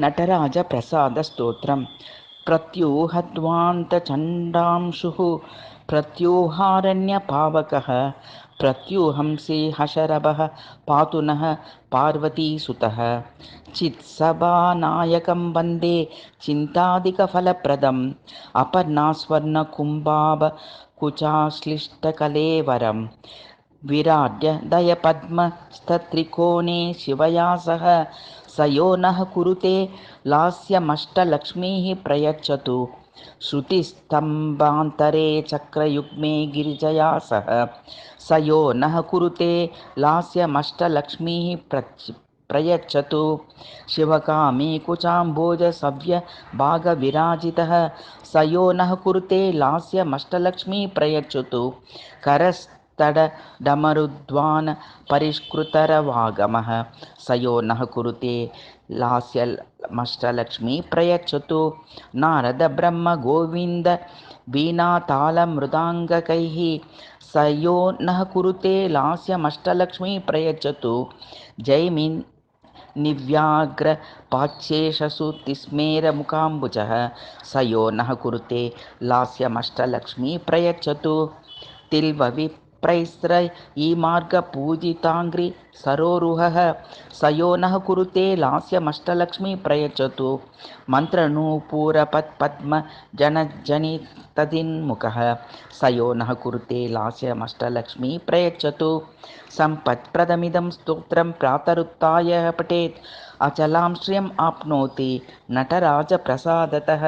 नटराजप्रसादस्तोत्रं प्रत्यूहध्वान्तचण्डांशुः प्रत्यूहारण्यपावकः प्रत्यूहंसे हशरभः पातु नः पार्वतीसुतः चित्सभानायकं वन्दे चिन्तादिकफलप्रदम् अपर्णास्वर्णकुम्भाभकुचाश्लिष्टकलेवरम् विराड्यदयपद्मस्तत्रिकोणे शिवया सह स यो नः कुरुते लास्यमष्टलक्ष्मीः प्रयच्छतु श्रुतिस्तम्भान्तरे चक्रयुग्मे गिरिजया सह स यो नः कुरुते लास्यमष्टलक्ष्मीः प्रयच्छतु शिवकामी कुचाम्बोजसव्यभागविराजितः स यो नः कुरुते लास्यमष्टलक्ष्मी प्रयच्छतु करस्तडमरुद्वान् परिष्कृतरवागमः स यो नः कुरुते लास्यमष्टलक्ष्मी प्रयच्छतु नारदब्रह्मगोविन्द वीणातालमृदाङ्गकैः स यो नः कुरुते लास्यमष्टलक्ष्मी प्रयच्छतु जैमिन् निव्याघ्रपाच्येषसुतिस्मेरमुकाम्बुजः स यो नः कुरुते लास्यमष्टलक्ष्मी प्रयच्छतु तिल्वविप्रैस्त्रयीमार्गपूजिताङ्घ्रि सरोरुहः स यो नः कुरुते लास्यमष्टलक्ष्मी प्रयच्छतु मन्त्रनूपुरपत्पद्मजनजनितदिन्मुखः स यो नः कुरुते लास्यमष्टलक्ष्मी प्रयच्छतु सम्पत्प्रदमिदं स्तोत्रं प्रातरुत्थाय पठेत् अचलां श्रियम् आप्नोति नटराजप्रसादतः।